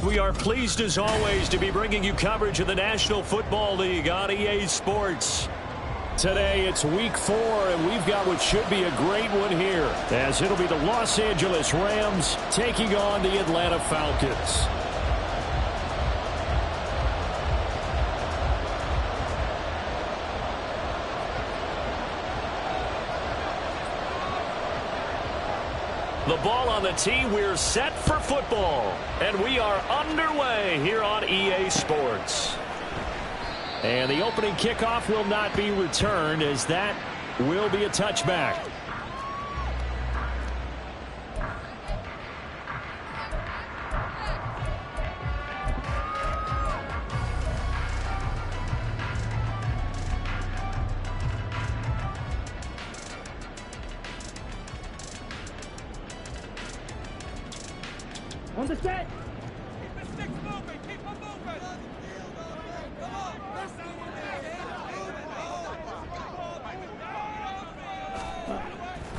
We are pleased as always to be bringing you coverage of the National Football League on EA Sports. Today it's week 4 and we've got what should be a great one here, as it'll be the Los Angeles Rams taking on the Atlanta Falcons. The ball on the tee, we're set for football. And we are underway here on EA Sports. And the opening kickoff will not be returned, as that will be a touchback. On the set. Keep the sticks moving. Keep them moving. Come on.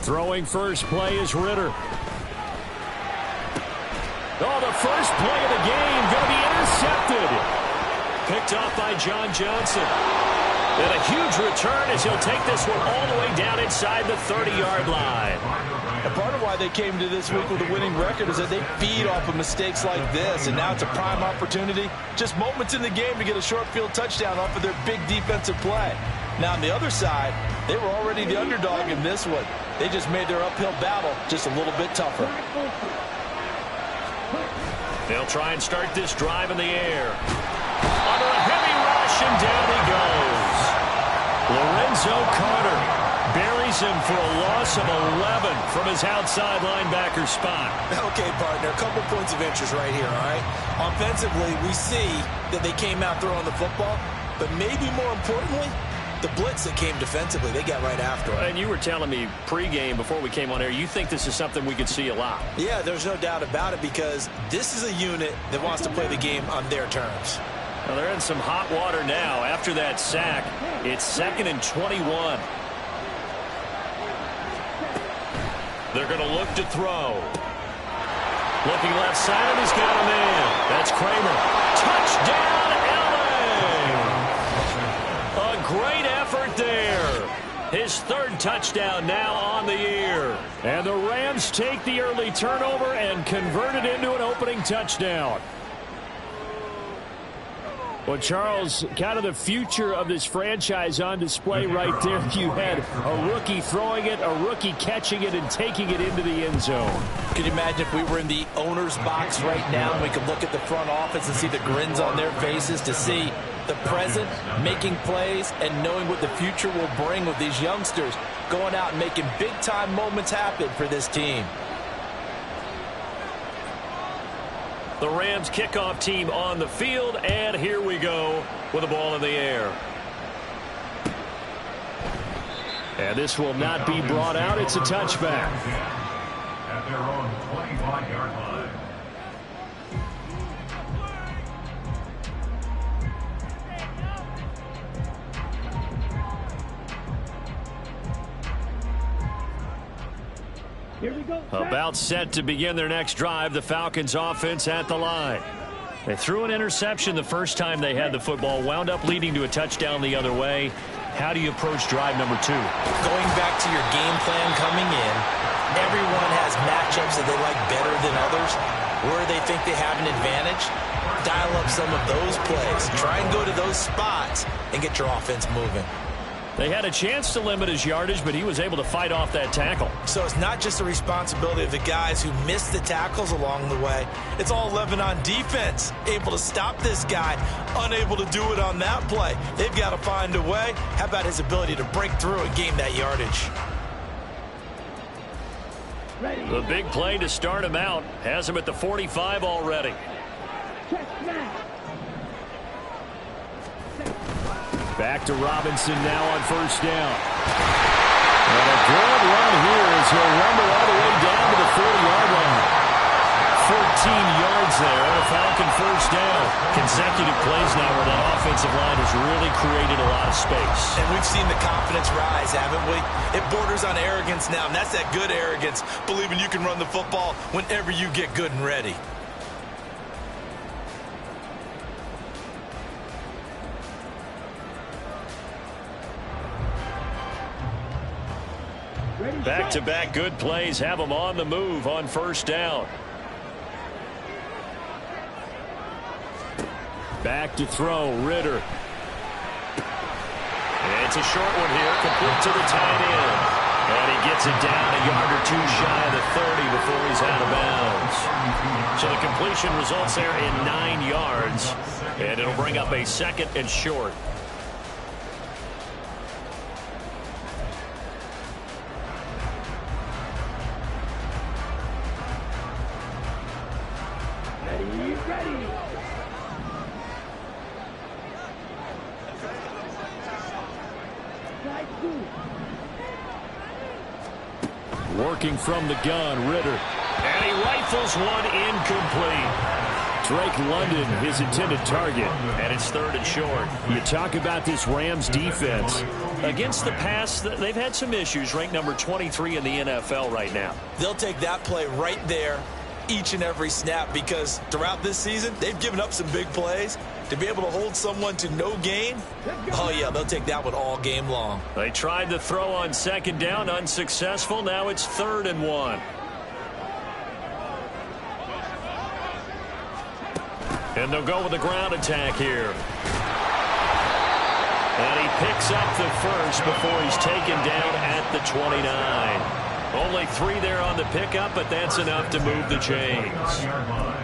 Throwing first play is Ritter. Oh, the first play of the game going to be intercepted. Picked off by John Johnson. And a huge return as he'll take this one all the way down inside the 30-yard line. And part of why they came to this week with a winning record is that they feed off of mistakes like this, and now it's a prime opportunity. Just moments in the game to get a short field touchdown off of their big defensive play. Now on the other side, they were already the underdog in this one. They just made their uphill battle just a little bit tougher. They'll try and start this drive in the air. Under a heavy rush, and down he goes. Lorenzo Carter buries him for a loss of 11 from his outside linebacker spot. Okay, partner, a couple points of interest right here, all right? Offensively, we see that they came out throwing the football, but maybe more importantly, the blitz that came defensively, they got right after it. And you were telling me pregame before we came on air, you think this is something we could see a lot. Yeah, there's no doubt about it, because this is a unit that wants to play the game on their terms. Well, they're in some hot water now. After that sack, it's 2nd and 21. They're going to look to throw. Looking left side, he's got him in. That's Kramer. Touchdown, LA! A great effort there. His 3rd touchdown now on the year. And the Rams take the early turnover and convert it into an opening touchdown. Well, Charles, kind of the future of this franchise on display right there. You had a rookie throwing it, a rookie catching it, and taking it into the end zone. Can you imagine if we were in the owner's box right now and we could look at the front office and see the grins on their faces, to see the present making plays and knowing what the future will bring with these youngsters going out and making big-time moments happen for this team. The Rams kickoff team on the field, and here we go with the ball in the air. And this will not be brought out. It's a touchback. At their own 25-yard line. Here we go. About set to begin their next drive, the Falcons offense at the line. They threw an interception the first time they had the football, wound up leading to a touchdown the other way. How do you approach drive number 2? Going back to your game plan coming in, everyone has matchups that they like better than others, where they think they have an advantage. Dial up some of those plays. Try and go to those spots and get your offense moving. They had a chance to limit his yardage, but he was able to fight off that tackle. So it's not just the responsibility of the guys who missed the tackles along the way. It's all 11 on defense, able to stop this guy, unable to do it on that play. They've got to find a way. How about his ability to break through and gain that yardage? The big play to start him out has him at the 45 already. Back to Robinson now on first down. And a good run here as he'll rumble all the way down to the 40-yard line. 14 yards there, and a Falcon first down. Consecutive plays now where that offensive line has really created a lot of space. And we've seen the confidence rise, haven't we? It borders on arrogance now, and that's that good arrogance, believing you can run the football whenever you get good and ready. Back-to-back good plays have them on the move on first down. Back to throw, Ritter. It's a short one here, complete to the tight end. And he gets it down a yard or two shy of the 30 before he's out of bounds. So the completion results there in 9 yards. And it'll bring up a 2nd and short. Working from the gun, Ritter. And he rifles one incomplete. Drake London, his intended target, and it's 3rd and short. You talk about this Rams defense. Against the pass, they've had some issues. Ranked number 23 in the NFL right now. They'll take that play right there each and every snap because throughout this season, they've given up some big plays. To be able to hold someone to no gain, oh, yeah, they'll take that one all game long. They tried to throw on 2nd down, unsuccessful. Now it's 3rd and 1. And they'll go with the ground attack here. And he picks up the first before he's taken down at the 29. Only 3 there on the pickup, but that's enough to move the chains.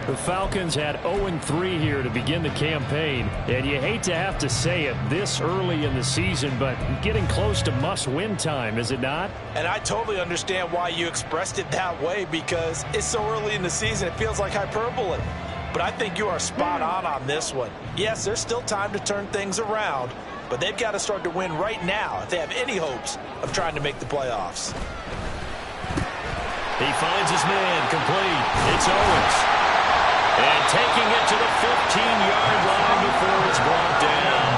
The Falcons had 0-3 here to begin the campaign, and you hate to have to say it this early in the season, but getting close to must-win time, is it not? And I totally understand why you expressed it that way because it's so early in the season, it feels like hyperbole. But I think you are spot on this one. Yes, there's still time to turn things around, but they've got to start to win right now if they have any hopes of trying to make the playoffs. He finds his man, complete. It's Owens. And taking it to the 15-yard line before it's brought down.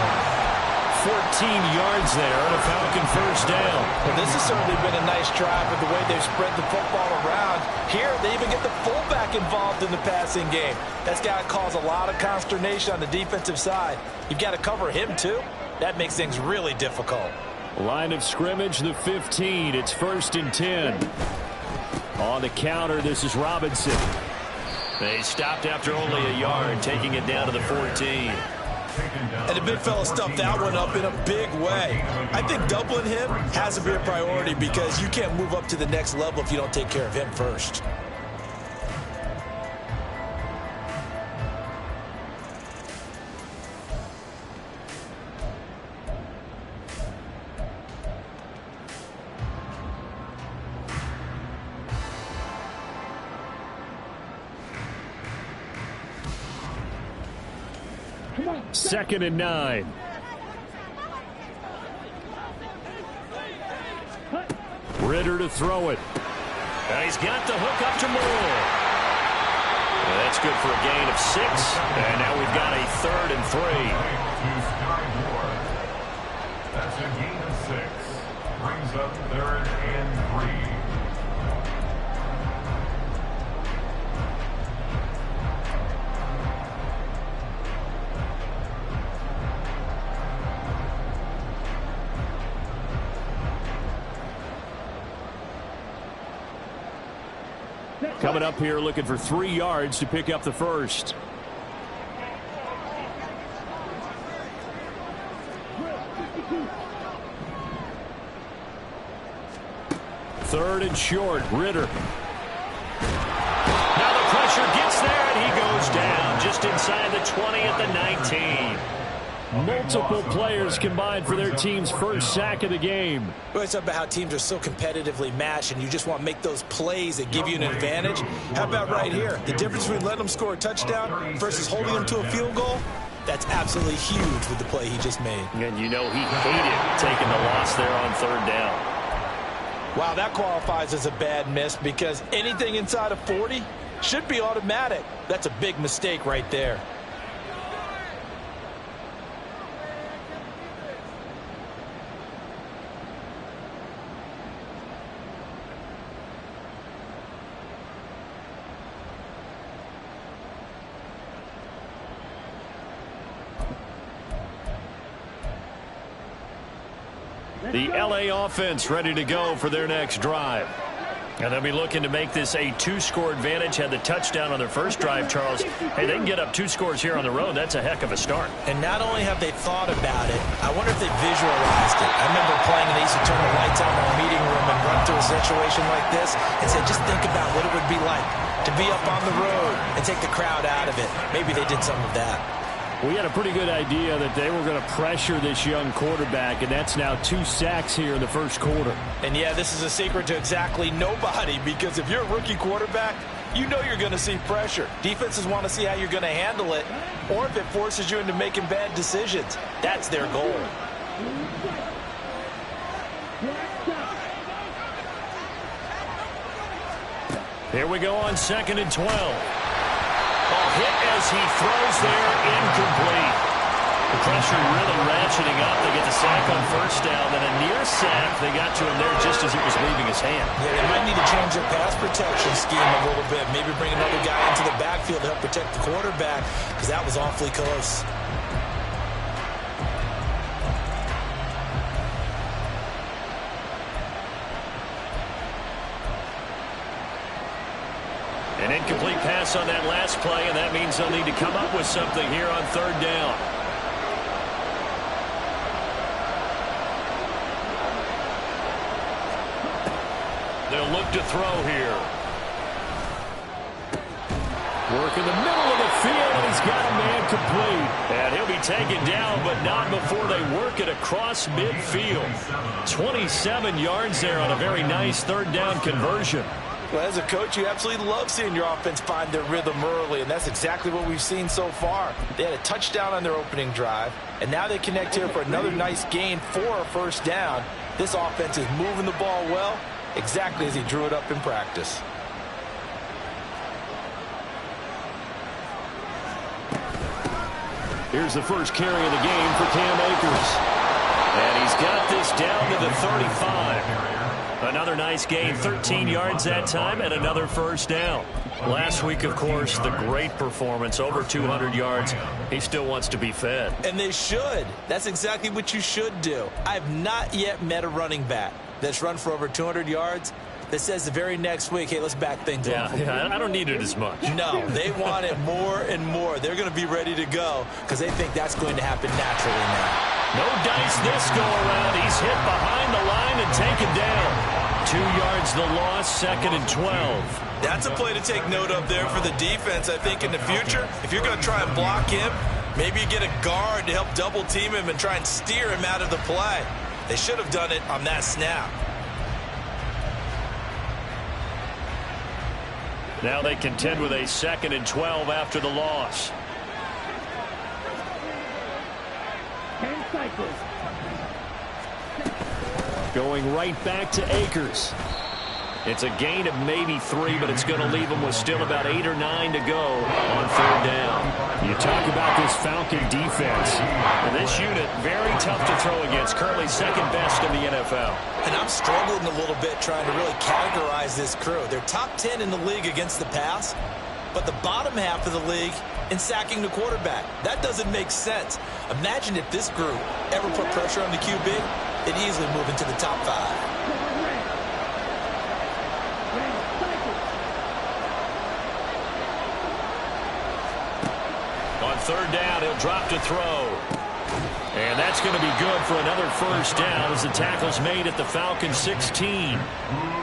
14 yards there and a Falcon first down. Well, this has certainly been a nice drive with the way they've spread the football around. Here, they even get the fullback involved in the passing game. That's got to cause a lot of consternation on the defensive side. You've got to cover him, too. That makes things really difficult. Line of scrimmage, the 15. It's 1st and 10. On the counter, this is Robinson. They stopped after only a yard, taking it down to the 14. And the big fella stuffed that one up in a big way. I think doubling him has to be a priority because you can't move up to the next level if you don't take care of him first. Second and 9. Ritter to throw it. And he's got the hook up to Moore. And that's good for a gain of 6. And now we've got a 3rd and 3. That's a gain of 6. Brings up 3rd and 3. Coming up here looking for 3 yards to pick up the first. Third and short, Ritter. Now the pressure gets there and he goes down just inside the 20 at the 19. Multiple players combined for their team's first sack of the game. We always talk about how teams are so competitively matched and you just want to make those plays that give you an advantage. How about right here? The difference between letting them score a touchdown versus holding them to a field goal, that's absolutely huge with the play he just made. And you know he hated taking the loss there on 3rd down. Wow, that qualifies as a bad miss because anything inside of 40 should be automatic. That's a big mistake right there. The LA offense ready to go for their next drive. And they'll be looking to make this a 2-score advantage. Had the touchdown on their first drive, Charles. Hey, they can get up 2 scores here on the road. That's a heck of a start. And not only have they thought about it, I wonder if they visualized it. I remember playing, and they used to turn the lights on in our meeting room and run through a situation like this and say, just think about what it would be like to be up on the road and take the crowd out of it. Maybe they did some of that. We had a pretty good idea that they were going to pressure this young quarterback, and that's now 2 sacks here in the first quarter. And, yeah, this is a secret to exactly nobody, because if you're a rookie quarterback, you know you're going to see pressure. Defenses want to see how you're going to handle it, or if it forces you into making bad decisions. That's their goal. Here we go on 2nd and 12. Hit as he throws there, incomplete. The pressure really ratcheting up. They get the sack on first down, then a near sack. They got to him there just as it was leaving his hand. Yeah, they might need to change their pass protection scheme a little bit. Maybe bring another guy into the backfield to help protect the quarterback, because that was awfully close. An incomplete pass on that last play, and that means they'll need to come up with something here on 3rd down. They'll look to throw here. Work in the middle of the field, and he's got a man complete. And he'll be taken down, but not before they work it across midfield. 27 yards there on a very nice 3rd down conversion. Well, as a coach, you absolutely love seeing your offense find their rhythm early, and that's exactly what we've seen so far. They had a touchdown on their opening drive, and now they connect here for another nice gain for a 1st down. This offense is moving the ball well, exactly as he drew it up in practice. Here's the first carry of the game for Cam Akers. And he's got this down to the 35. Another nice gain, 13 yards that time, and another 1st down. Last week, of course, the great performance, over 200 yards. He still wants to be fed. And they should. That's exactly what you should do. I've not yet met a running back that's run for over 200 yards that says the very next week, hey, let's back things up. Yeah, I don't need it as much. No, they want it more and more. They're going to be ready to go because they think that's going to happen naturally now. No dice this go around. He's hit behind the line and taken down. 2 yards the loss, 2nd and 12. That's a play to take note of there for the defense. I think in the future, if you're going to try and block him, maybe you get a guard to help double team him and try and steer him out of the play. They should have done it on that snap. Now they contend with a 2nd and 12 after the loss. 10 cycles. Going right back to Akers. It's a gain of maybe 3, but it's going to leave them with still about 8 or 9 to go on 3rd down. You talk about this Falcon defense. And this unit, very tough to throw against. Currently 2nd best in the NFL. And I'm struggling a little bit trying to really categorize this crew. They're top 10 in the league against the pass, but the bottom half of the league in sacking the quarterback. That doesn't make sense. Imagine if this group ever put pressure on the QB, they'd easily move into the top 5. On 3rd down, he'll drop to throw. And that's going to be good for another 1st down as the tackle's made at the Falcons 16.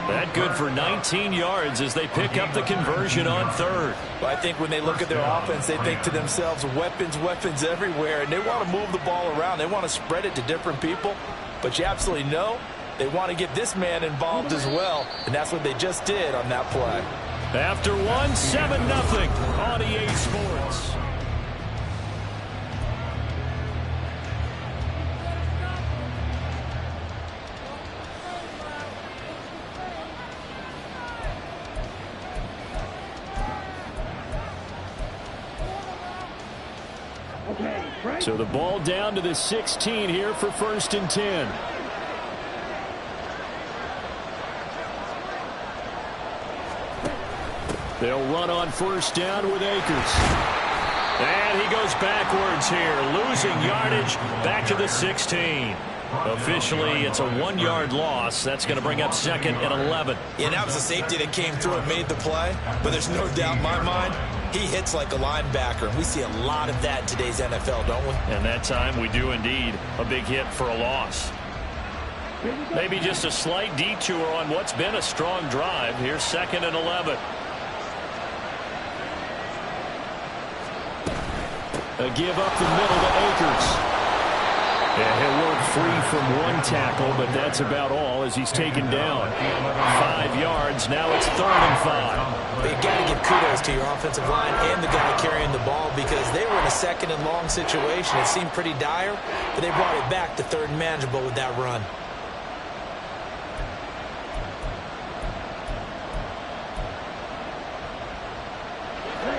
That good for 19 yards as they pick up the conversion on 3rd. Well, I think when they look at their offense, they think to themselves, weapons, weapons everywhere, and they want to move the ball around. They want to spread it to different people, but you absolutely know they want to get this man involved as well, and that's what they just did on that play. After 1, 7-0 on EA Sports. So the ball down to the 16 here for 1st and 10. They'll run on 1st down with Akers. And he goes goes backwards here, losing yardage back to the 16. Officially, it's a 1-yard loss. That's going to bring up 2nd and 11. Yeah, that was a safety that came through and made the play. But there's no doubt in my mind, he hits like a linebacker. We see a lot of that in today's NFL, don't we? And that time we do indeed a big hit for a loss. Maybe just a slight detour on what's been a strong drive. Here's 2nd and 11. A give up the middle to Akers. Yeah, he'll work free from one tackle, but that's about all as he's taken down. 5 yards. Now it's 3rd and 5. But you got to give kudos to your offensive line and the guy carrying the ball because they were in a 2nd and long situation. It seemed pretty dire, but they brought it back to 3rd and manageable with that run.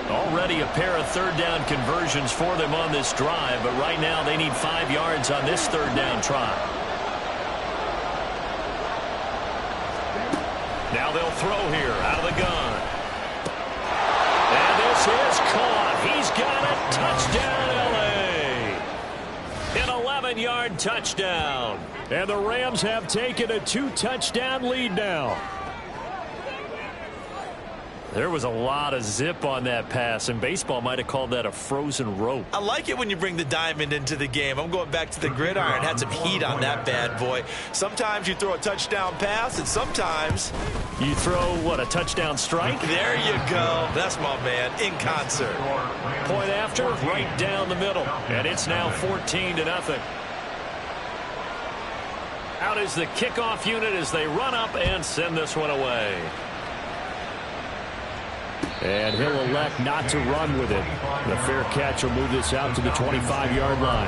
Already a pair of 3rd down conversions for them on this drive, but right now they need 5 yards on this 3rd down try. Now they'll throw here out of the gun. And this is caught. He's got it. Touchdown, L.A. An 11-yard touchdown. And the Rams have taken a 2-touchdown lead now. There was a lot of zip on that pass, and baseball might have called that a frozen rope. I like it when you bring the diamond into the game. I'm going back to the gridiron. Had some heat on that bad boy. Sometimes you throw a touchdown pass, and sometimes you throw, what, a touchdown strike? There you go. That's my man, in concert. Point after, right down the middle. And it's now 14-0. Out is the kickoff unit as they run up and send this one away. And he'll elect not to run with it. The fair catch will move this out to the 25-yard line.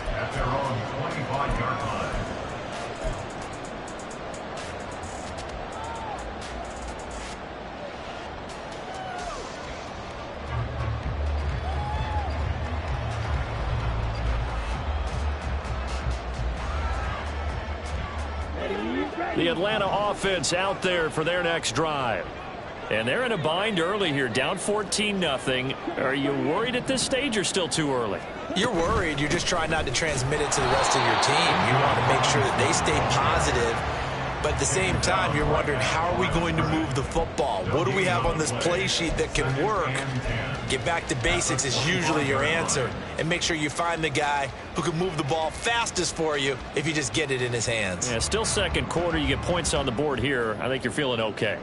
At their own 25-yard line. The Atlanta offense out there for their next drive. And they're in a bind early here, down 14-0. Are you worried at this stage or still too early? You're worried. You're just trying not to transmit it to the rest of your team. You want to make sure that they stay positive. But at the same time, you're wondering, how are we going to move the football? What do we have on this play sheet that can work? Get back to basics is usually your answer. And make sure you find the guy who can move the ball fastest for you if you just get it in his hands. Yeah, still second quarter. You get points on the board here. I think you're feeling okay.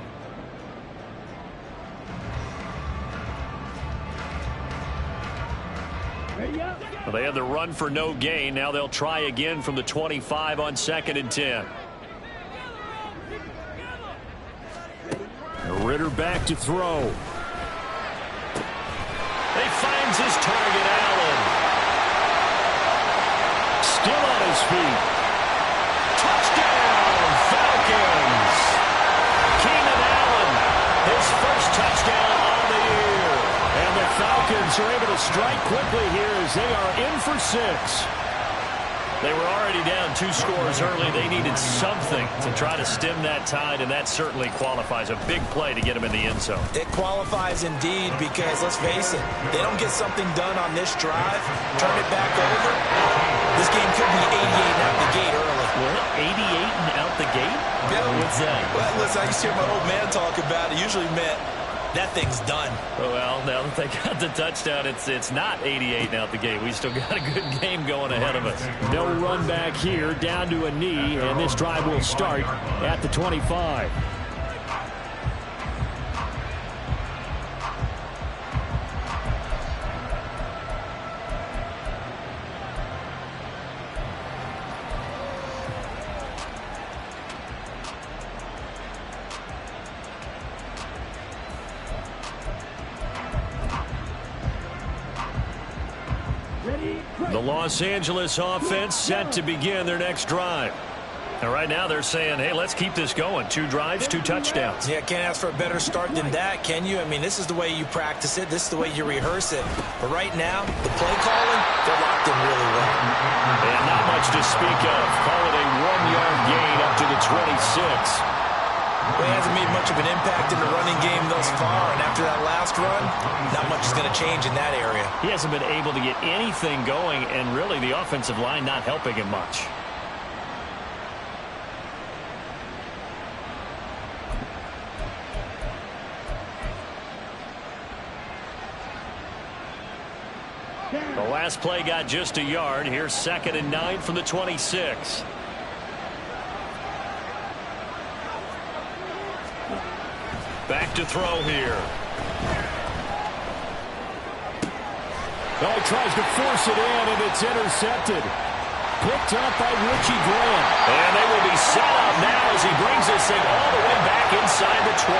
Well, they had the run for no gain. Now they'll try again from the 25 on 2nd and 10. Ritter back to throw. He finds his target, Allen. Still on his feet. Touchdown, Falcons. Keenan Allen, his first touchdown on the year. And the Falcons are able to strike quickly here as they are in for 6. They were already down 2 scores early. They needed something to try to stem that tide, and that certainly qualifies. A big play to get them in the end zone. It qualifies indeed because, let's face it, they don't get something done on this drive, turn it back over, this game could be 88 out the gate early. What? 88 and out the gate? Yeah. What's that? Well, listen, I used to hear my old man talk about it. Usually meant that thing's done. Well, now that they got the touchdown, it's not 88 out the gate. We still got a good game going ahead of us. No run back here, down to a knee, and this drive will start at the 25. The Los Angeles offense set to begin their next drive. And right now they're saying, hey, let's keep this going. 2 drives, 2 touchdowns. Yeah, can't ask for a better start than that, can you? I mean, this is the way you practice it. This is the way you rehearse it. But right now, the play calling, they're locked in really well. And not much to speak of. Call it a 1-yard gain up to the 26. Well, he hasn't made much of an impact in the running game thus far, and after that last run, not much is going to change in that area. He hasn't been able to get anything going, and really the offensive line not helping him much. The last play got just a yard. Here's 2nd and 9 from the 26. Back to throw here. Oh, he tries to force it in, and it's intercepted. Picked up by Richie Grant. And they will be set up now as he brings this thing all the way back inside the 20.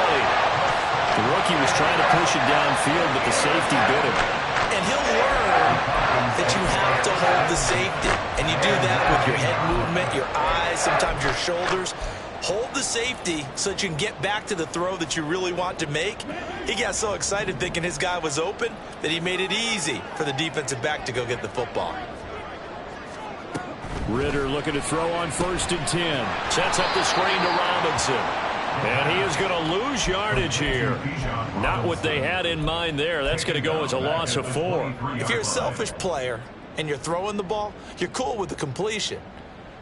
The rookie was trying to push it downfield, but the safety bit him. And he'll learn that you have to hold the safety. And you do that with your head movement, your eyes, sometimes your shoulders. Hold the safety so that you can get back to the throw that you really want to make. He got so excited thinking his guy was open that he made it easy for the defensive back to go get the football. Ridder looking to throw on 1st and 10. Sets up the screen to Robinson. And he is going to lose yardage here. Not what they had in mind there. That's going to go as a loss of 4. If you're a selfish player and you're throwing the ball, you're cool with the completion.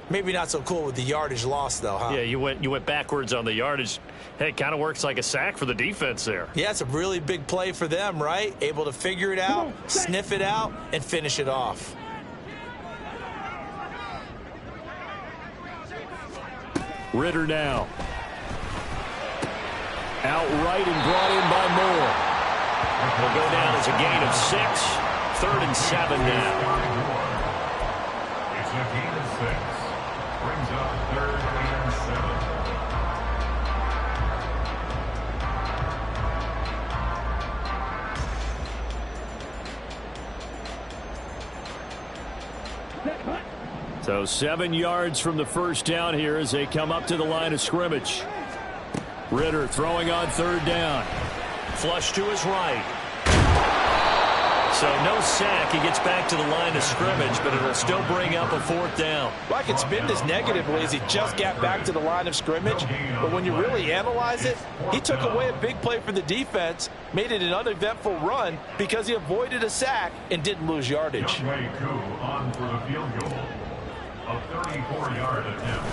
Maybe not so cool with the yardage loss, though, huh? Yeah, you went backwards on the yardage. Hey, it kind of works like a sack for the defense there. Yeah, it's a really big play for them, right? Able to figure it out, sniff it out, and finish it off. Ridder now. Outright and brought in by Moore. Will go down as a gain of 6. 3rd and 7 now. It's a gain of 6. Brings up 3rd and 7. So 7 yards from the first down here as they come up to the line of scrimmage. Ridder throwing on 3rd down. Flush to his right. So no sack. He gets back to the line of scrimmage, but it'll still bring up a 4th down. Well, I can spin this negatively as he just got back to the line of scrimmage. But when you really analyze it, he took away a big play for the defense, made it an uneventful run because he avoided a sack and didn't lose yardage. Younghoe Koo on for the field goal. A 34-yard attempt.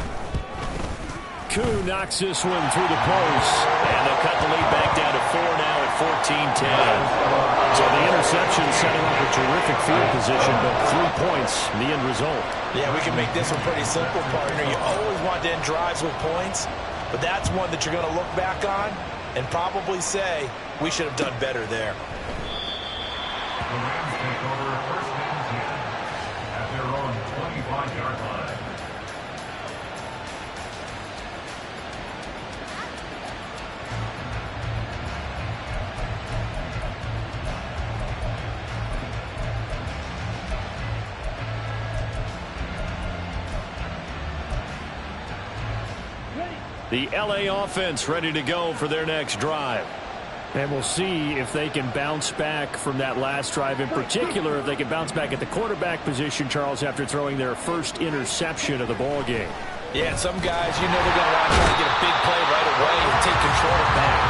Koo knocks this one through the post. And they'll cut the lead back down to 4 now at 14-10. So the interception setting up a terrific field position, but 3 points, the end result. Yeah, we can make this one pretty simple, partner. You always want to end drives with points, but that's one that you're going to look back on and probably say, we should have done better there. The Rams take over 1st and 10 at their own 25-yard line. The LA offense ready to go for their next drive. And we'll see if they can bounce back from that last drive. In particular, if they can bounce back at the quarterback position, Charles, after throwing their first interception of the ball game. Yeah, and some guys, you know they're going to want to try to get a big play right away and take control back.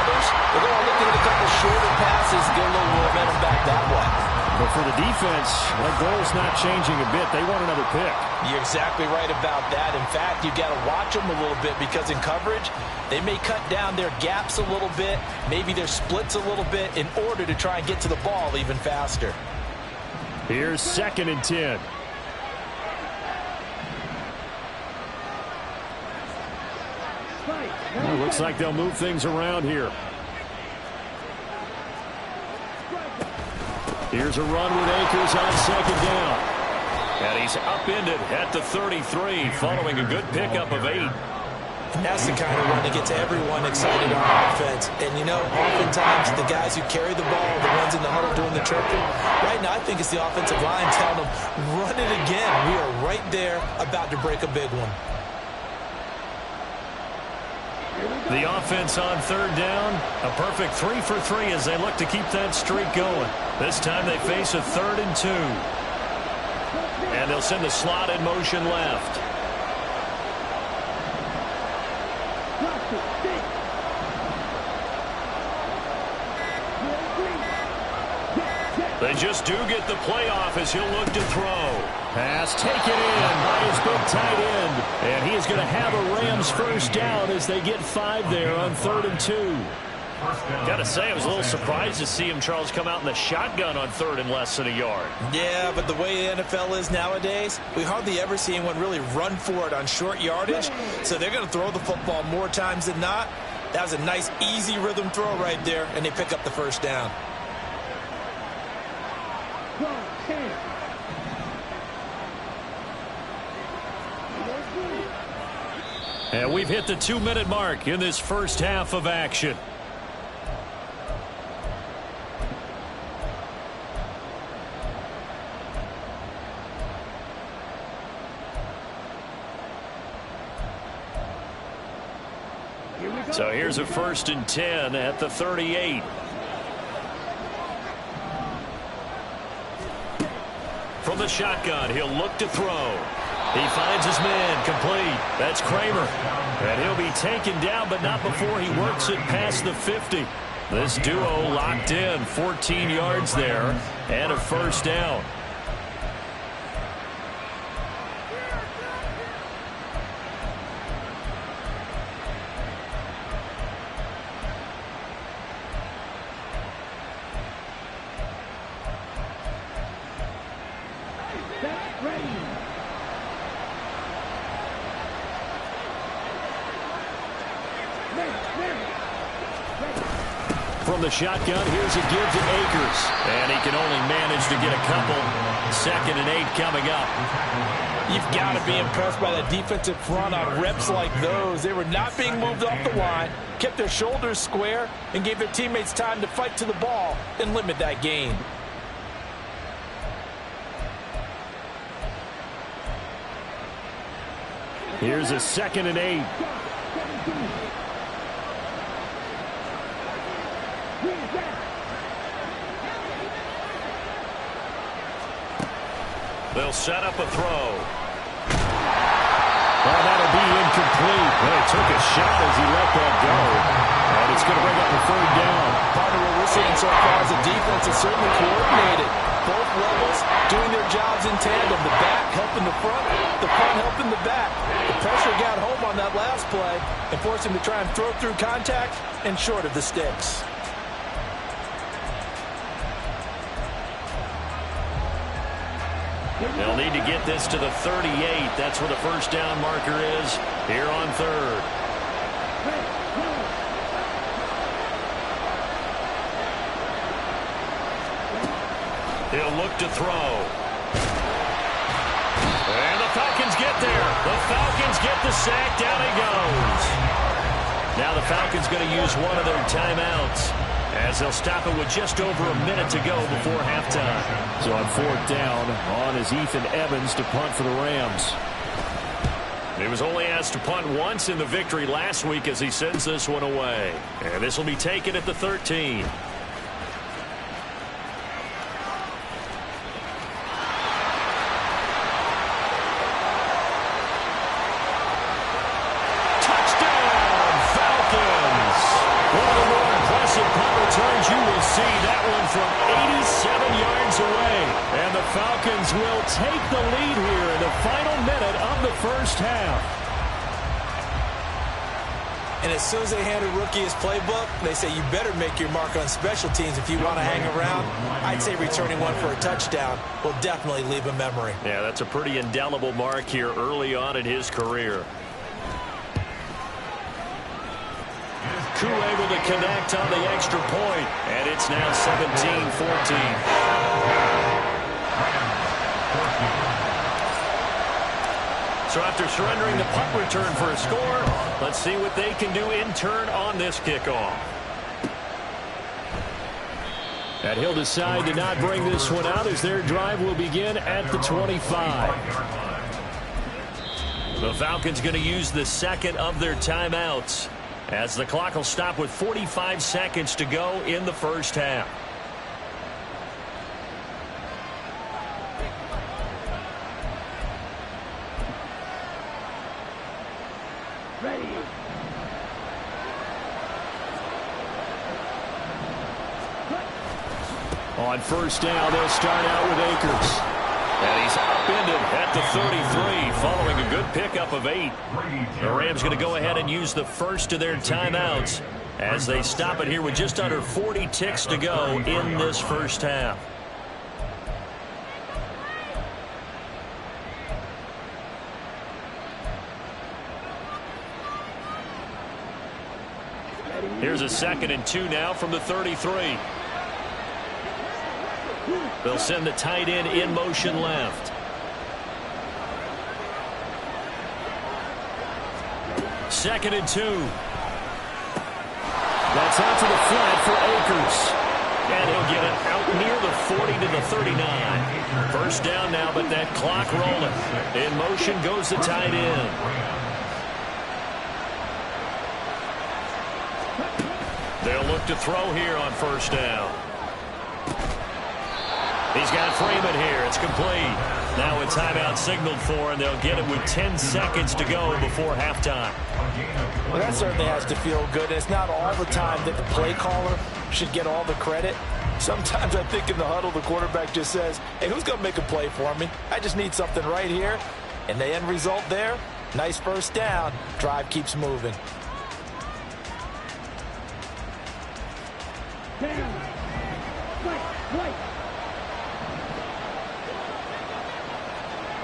Others, they're going to look at a couple shorter passes and get a little momentum back that way. But for the defense, their goal's not changing a bit. They want another pick. You're exactly right about that. In fact, you've got to watch them a little bit because in coverage, they may cut down their gaps a little bit, maybe their splits a little bit in order to try and get to the ball even faster. Here's 2nd and 10. Well, looks like they'll move things around here. Here's a run with Akers on 2nd down. And he's upended at the 33, following a good pickup of 8. And that's the kind of run that gets everyone excited on offense. And, you know, oftentimes the guys who carry the ball, the ones in the huddle doing the chirping, right now I think it's the offensive line telling them, run it again. We are right there about to break a big one. The offense on 3rd down, a perfect 3 for 3 as they look to keep that streak going. This time they face a 3rd and 2. And they'll send the slot in motion left. They just do get the playoff as he'll look to throw. Pass taken in by his big tight end. And he is going to have a Rams first down as they get 5 there on 3rd and 2. Got to say, I was a little surprised to see him, Charles, come out in the shotgun on 3rd and less than a yard. Yeah, but the way the NFL is nowadays, we hardly ever see anyone really run for it on short yardage. So they're going to throw the football more times than not. That was a nice, easy rhythm throw right there, and they pick up the first down. And we've hit the 2-minute mark in this first half of action. So here's a 1st and 10 at the 38. From the shotgun, he'll look to throw. He finds his man, complete. That's Kramer. And he'll be taken down, but not before he works it past the 50. This duo locked in, 14 yards there, and a first down. From the shotgun, here's a give to Akers. And he can only manage to get a couple. 2nd and 8 coming up. You've got to be impressed by that defensive front on reps like those. They were not being moved off the line, kept their shoulders square, and gave their teammates time to fight to the ball and limit that gain. Here's a 2nd and 8. They'll set up a throw. Well, that'll be incomplete. Well, he took a shot as he let that go. And it's going to bring up a 3rd down. Part of what we're seeing so far is the defense is certainly coordinated. Both levels doing their jobs in tandem. The back helping the front helping the back. The pressure got home on that last play and forced him to try and throw through contact and short of the sticks. They'll need to get this to the 38. That's where the first down marker is here on 3rd. He'll look to throw. And the Falcons get there. The Falcons get the sack. Down he goes. Now the Falcons going to use one of their timeouts, as they'll stop it with just over a minute to go before halftime. So on 4th down, on is Ethan Evans to punt for the Rams. He was only asked to punt once in the victory last week as he sends this one away. And this will be taken at the 13. You will see that one from 87 yards away. And the Falcons will take the lead here in the final minute of the first half. And as soon as they hand a rookie his playbook, they say you better make your mark on special teams if you want to hang around. I'd say returning one for a touchdown will definitely leave a memory. Yeah, that's a pretty indelible mark here early on in his career. Koo able to connect on the extra point, and it's now 17-14. So after surrendering the punt return for a score, let's see what they can do in turn on this kickoff. And he'll decide to not bring this one out as their drive will begin at the 25. The Falcons going to use the 2nd of their timeouts, as the clock will stop with 45 seconds to go in the first half. Ready. On first down, they'll start out with Akers. And he's upended at the 33 following a good pickup of 8. The Rams going to go ahead and use the first of their timeouts as they stop it here with just under 40 ticks to go in this first half. Here's a 2nd and 2 now from the 33. They'll send the tight end in motion left. Second and 2. That's out to the flat for Akers. And he'll get it out near the 40 to the 39. First down now, but that clock rolling. In motion goes the tight end. They'll look to throw here on first down. He's got Freeman here. It's complete. Now a timeout signaled for, and they'll get it with 10 seconds to go before halftime. Well, that certainly has to feel good. It's not all the time that the play caller should get all the credit. Sometimes I think in the huddle, the quarterback just says, hey, who's going to make a play for me? I just need something right here. And the end result there, nice first down. Drive keeps moving. Down. Right.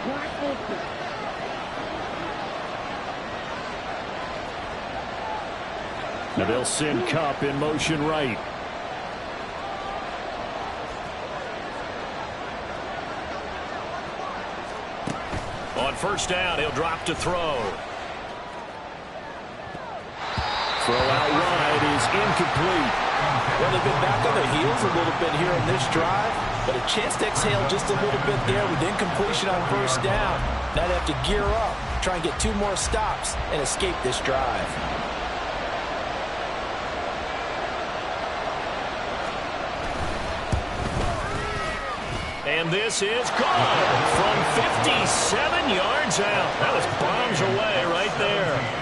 Wide open. Now they'll send Kupp in motion right. On first down, he'll drop to throw. Throw out wide is incomplete. Well, they've been back on their heels a little bit here on this drive, but a chance to exhale just a little bit there with incompletion on first down. Now they have to gear up, try and get 2 more stops and escape this drive. And this is gone from 57 yards out. That was bombs away right there.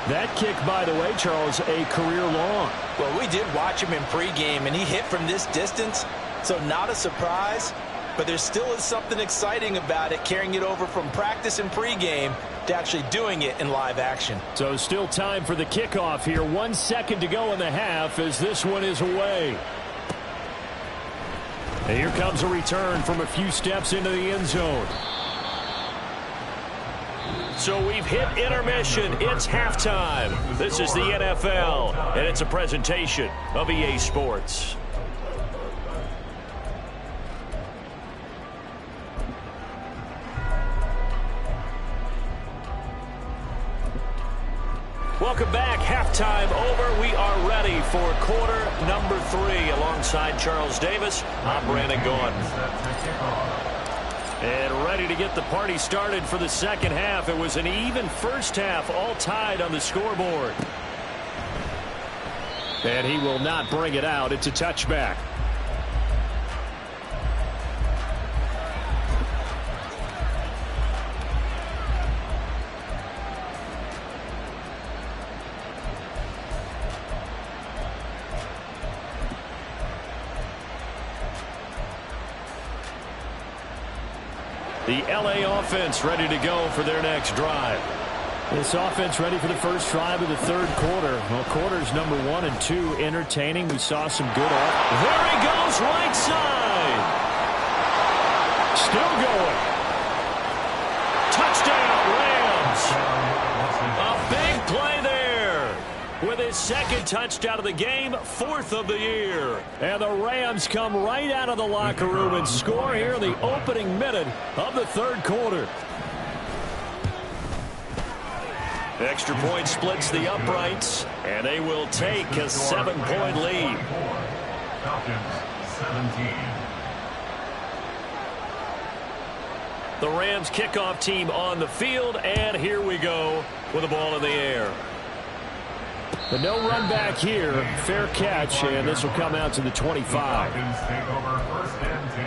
That kick, by the way, Charles, a career long. Well, we did watch him in pregame, and he hit from this distance, so not a surprise. But there still is something exciting about it, carrying it over from practice and pregame to actually doing it in live action. So still time for the kickoff here. 1 second to go in the half as this one is away. And here comes a return from a few steps into the end zone. So we've hit intermission. It's halftime. This is the NFL, and it's a presentation of EA Sports. Welcome back. Halftime over. We are ready for quarter number 3. Alongside Charles Davis, I'm Brandon Gaudin. And ready to get the party started for the second half. It was an even first half, all tied on the scoreboard. And he will not bring it out. It's a touchback. The LA offense ready to go for their next drive. This offense ready for the first drive of the third quarter. Well, quarters number 1 and 2 entertaining. We saw some good off. There he goes, right side. Still going. Touchdown, Rams. A big play there. With his second touchdown of the game, 4th of the year. And the Rams come right out of the locker room and score here in the opening minute of the third quarter. Extra point splits the uprights, and they will take a 7-point lead. Falcons, 17. The Rams kickoff team on the field, and here we go with the ball in the air. But no run back here. Fair catch, and this will come out to the 25. Falcons take over first and 10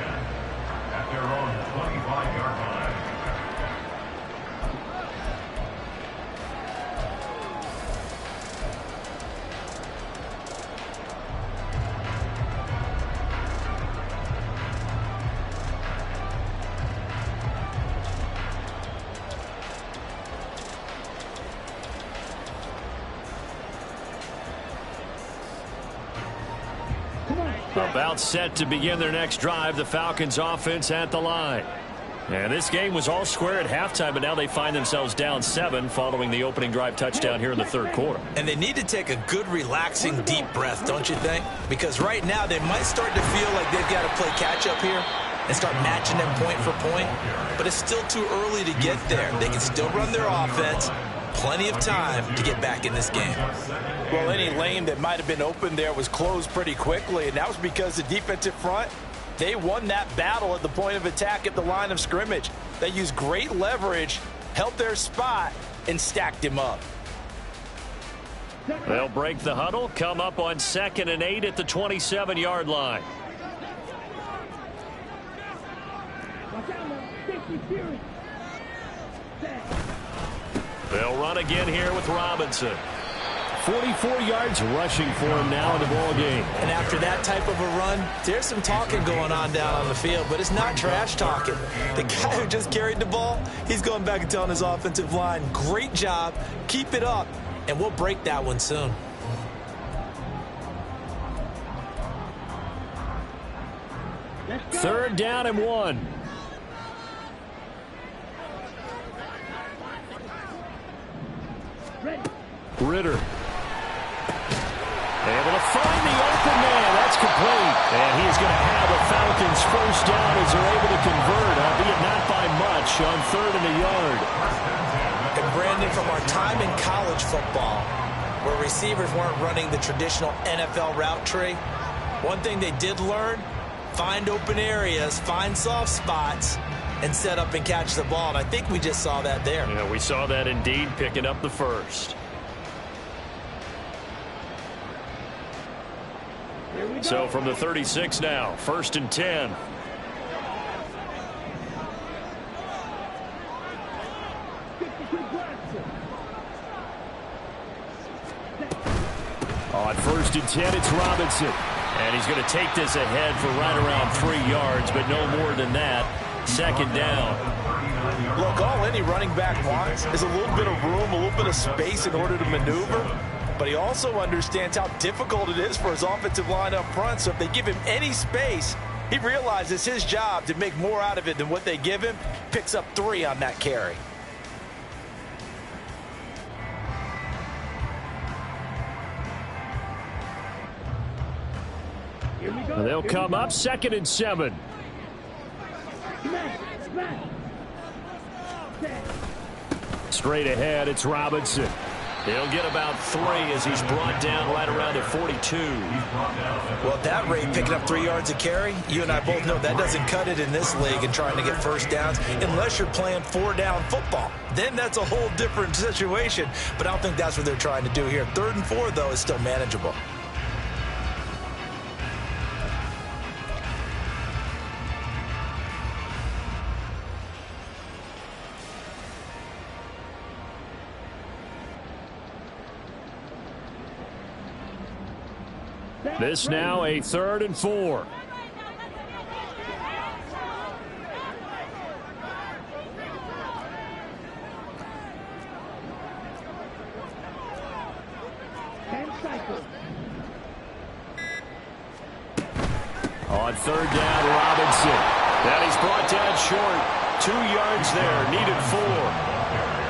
at their own 25-yard line. About set to begin their next drive. The Falcons offense at the line. And this game was all square at halftime, but now they find themselves down 7 following the opening drive touchdown here in the third quarter. And they need to take a good, relaxing, deep breath, don't you think? Because right now they might start to feel like they've got to play catch-up here and start matching them point for point. But it's still too early to get there. They can still run their offense. Plenty of time to get back in this game. Well, any lane that might have been open there was closed pretty quickly, and that was because the defensive front, they won that battle at the point of attack at the line of scrimmage. They used great leverage, held their spot, and stacked him up. They'll break the huddle, come up on 2nd and 8 at the 27-yard line. They'll run again here with Robinson. 44 yards rushing for him now in the ball game. And after that type of a run, there's some talking going on down on the field, but it's not trash talking. The guy who just carried the ball, he's going back and telling his offensive line, great job, keep it up, and we'll break that one soon. Third down and 1. Ritter. Able to find the open man. That's complete. And he's going to have the Falcons first down as they're able to convert, albeit not by much, on 3rd and a yard. And Brandon, from our time in college football, where receivers weren't running the traditional NFL route tree, one thing they did learn, find open areas, find soft spots, and set up and catch the ball. And I think we just saw that there. Yeah, we saw that indeed, picking up the first. So from the 36 now, 1st and 10. On 1st and 10, it's Robinson. And he's going to take this ahead for right around 3 yards, but no more than that. 2nd down. Look, all any running back wants is a little bit of room, a little bit of space in order to maneuver. But he also understands how difficult it is for his offensive line up front. So if they give him any space, he realizes his job to make more out of it than what they give him. Picks up 3 on that carry. They'll come up 2nd and 7. Straight ahead, it's Robinson. He'll get about 3 as he's brought down right around the 42. Well, at that rate, picking up 3 yards a carry, you and I both know that doesn't cut it in this league and trying to get first downs unless you're playing 4-down football. Then that's a whole different situation. But I don't think that's what they're trying to do here. 3rd and 4, though, is still manageable. This now a 3rd and 4. On 3rd down, Robinson. And he's brought down short. 2 yards there, needed 4.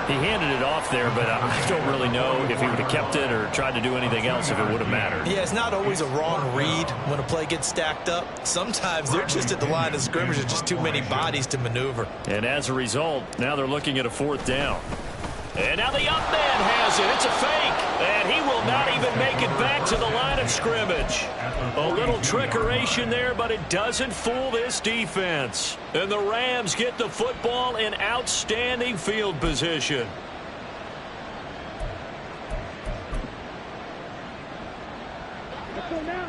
He handed it off there, but I don't really know if he would have kept it or tried to do anything else if it would have mattered. Yeah, it's not always a wrong read when a play gets stacked up. Sometimes they're just at the line of scrimmage. There's just too many bodies to maneuver. And as a result, now they're looking at a 4th down. And now the up man has it. It's a fake. And he will not even make it back to the line of scrimmage. A little trickeration there, but it doesn't fool this defense. And the Rams get the football in outstanding field position. Let's go now.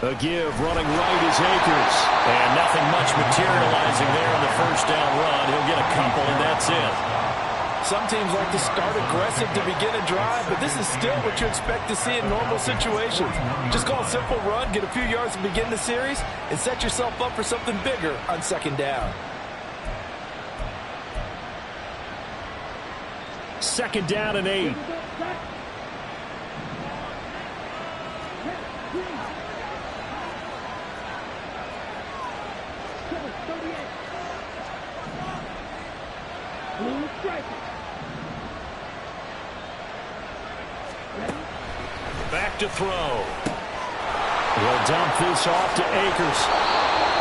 A give running right is Akers. And nothing much materializing there in the 1st down run. He'll get a couple, and that's it. Some teams like to start aggressive to begin a drive, but this is still what you expect to see in normal situations. Just call a simple run, get a few yards to begin the series, and set yourself up for something bigger on second down. Second down and 8. Back to throw. We'll dump this off to Akers.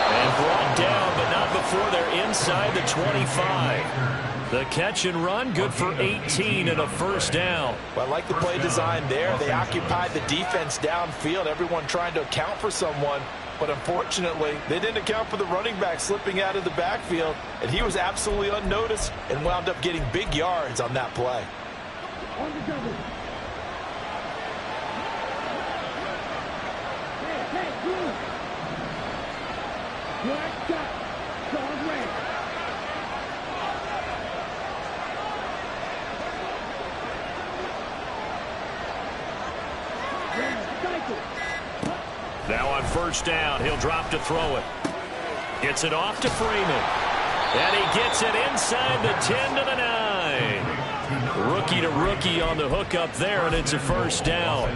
And brought down, but not before they're inside the 25. The catch and run, good for 18 and a first down. Well, I like the play design there. They occupied the defense downfield, everyone trying to account for someone. But unfortunately, they didn't account for the running back slipping out of the backfield, and he was absolutely unnoticed and wound up getting big yards on that play. On the double. Hey, blue. Black shot. Dog red. Now on first down, he'll drop to throw it. Gets it off to Freeman. And he gets it inside the 10 to the 9. Rookie to rookie on the hook up there, and it's a first down.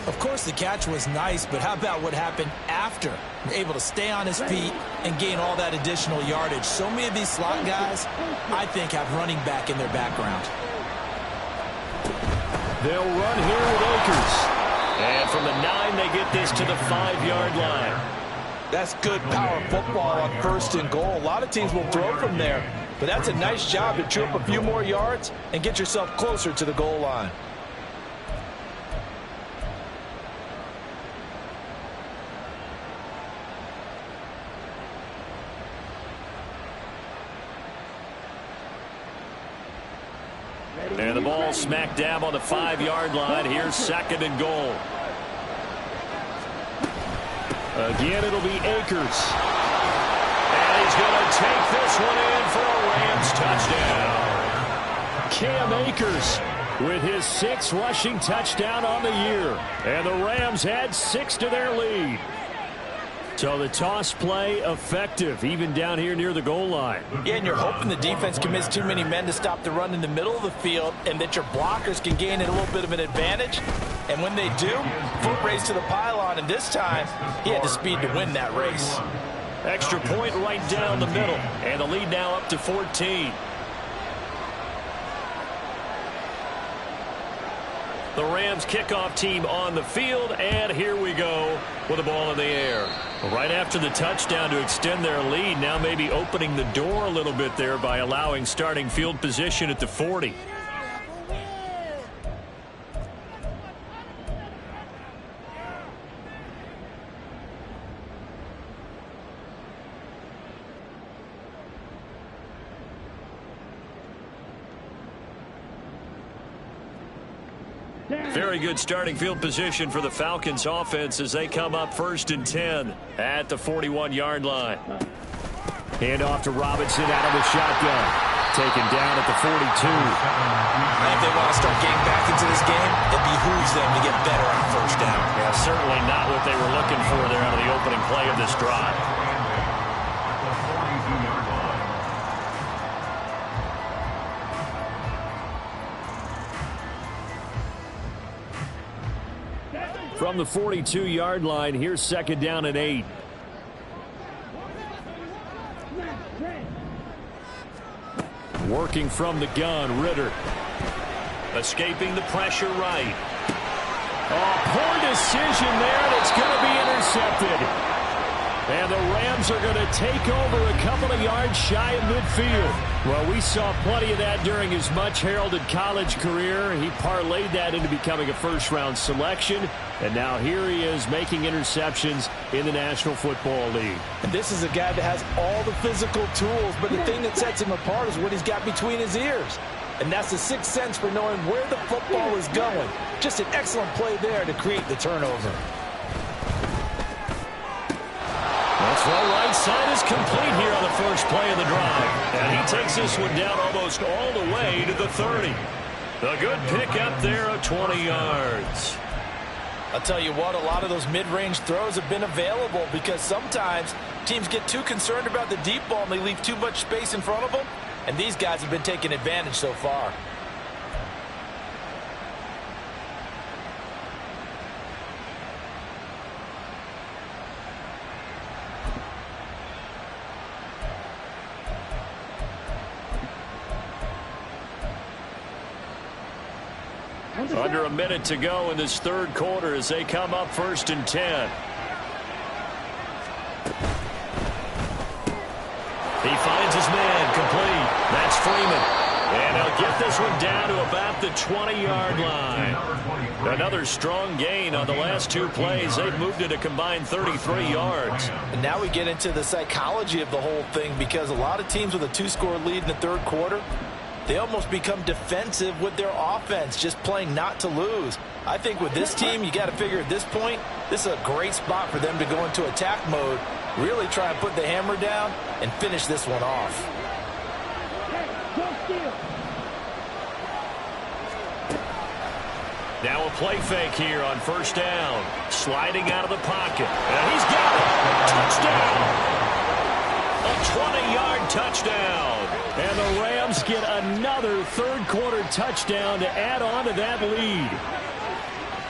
Of course, the catch was nice, but how about what happened after? Able to stay on his feet and gain all that additional yardage. So many of these slot guys, I think, have running back in their background. They'll run here with Akers. And from the 9, they get this to the 5-yard line. That's good power football on first and goal. A lot of teams will throw from there, but that's a nice job to chew up a few more yards and get yourself closer to the goal line. And the ball smack dab on the 5-yard line. Here's second and goal. Again, it'll be Akers. And he's going to take this one in for a Rams touchdown. Cam Akers with his 6th rushing touchdown on the year. And the Rams had 6 to their lead. So the toss play effective, even down here near the goal line. Yeah, and you're hoping the defense can miss too many men to stop the run in the middle of the field and that your blockers can gain a little bit of an advantage. And when they do, foot race to the pylon, and this time he had the speed to win that race. Extra point right down the middle, and the lead now up to 14. The Rams kickoff team on the field, and here we go with the ball in the air. Right after the touchdown to extend their lead, now maybe opening the door a little bit there by allowing starting field position at the 40. Very good starting field position for the Falcons offense as they come up 1st and 10 at the 41-yard line. Hand off to Robinson out of the shotgun. Taken down at the 42. And if they want to start getting back into this game, it behooves them to get better on first down. Yeah, certainly not what they were looking for there out of the opening play of this drive. From the 42-yard line, here's second down and 8. Working from the gun, Ritter. Escaping the pressure right. Oh, poor decision there, and it's going to be intercepted. And the Rams are going to take over a couple of yards shy of midfield. Well, we saw plenty of that during his much-heralded college career. He parlayed that into becoming a first-round selection. And now here he is making interceptions in the National Football League. And this is a guy that has all the physical tools, but the thing that sets him apart is what he's got between his ears. And that's the sixth sense for knowing where the football is going. Just an excellent play there to create the turnover. That's Throw right side is complete here on the first play of the drive. And he takes this one down almost all the way to the 30. A good pickup there of 20 yards. I'll tell you what, a lot of those mid-range throws have been available because sometimes teams get too concerned about the deep ball and they leave too much space in front of them. And these guys have been taking advantage so far. Under a minute to go in this third quarter as they come up 1st and 10. He finds his man complete. That's Freeman. And he'll get this one down to about the 20-yard line. Another strong gain on the last two plays. They've moved it a combined 33 yards. And now we get into the psychology of the whole thing because a lot of teams with a 2-score lead in the third quarter, they almost become defensive with their offense, just playing not to lose. I think with this team, you got to figure at this point, this is a great spot for them to go into attack mode, really try and put the hammer down and finish this one off. Now a play fake here on 1st down. Sliding out of the pocket. And he's got it. Touchdown. A 20-yard touchdown. And the Rams get another third-quarter touchdown to add on to that lead.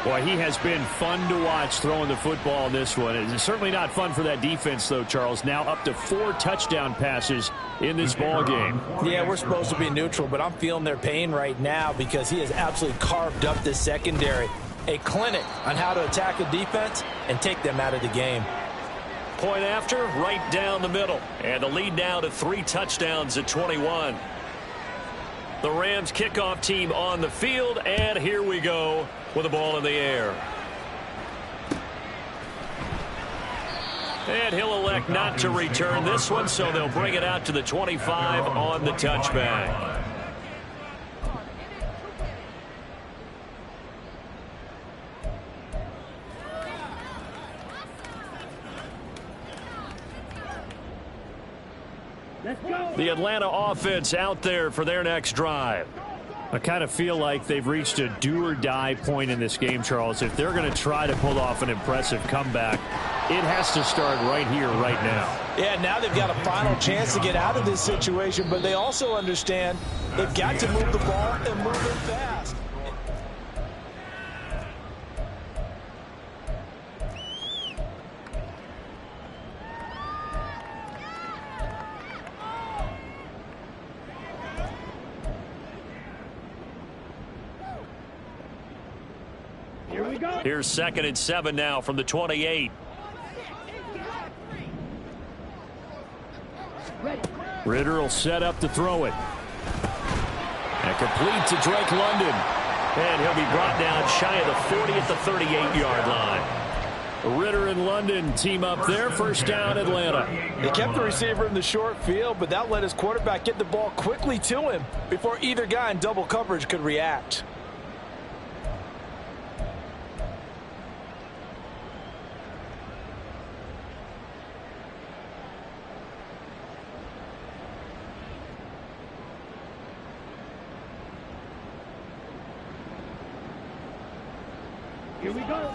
Boy, he has been fun to watch throwing the football in this one. It's certainly not fun for that defense, though, Charles. Now up to 4 touchdown passes in this ball game. Yeah, we're supposed to be neutral, but I'm feeling their pain right now because he has absolutely carved up this secondary. A clinic on how to attack a defense and take them out of the game. Point after, right down the middle. And the lead now to 3 touchdowns at 21. The Rams kickoff team on the field, and here we go with the ball in the air. And he'll elect not to return this one, so they'll bring it out to the 25 on the touchback. The Atlanta offense out there for their next drive. I kind of feel like they've reached a do-or-die point in this game, Charles. If they're going to try to pull off an impressive comeback, it has to start right here, right now. Yeah, now they've got a final chance to get out of this situation, but they also understand they've got to move the ball and move it fast. Here's 2nd and 7 now from the 28. Ridder will set up to throw it. And complete to Drake London. And he'll be brought down shy of the 40 at the 38-yard line. Ridder and London team up there. 1st down, Atlanta. They kept the receiver in the short field, but that let his quarterback get the ball quickly to him before either guy in double coverage could react.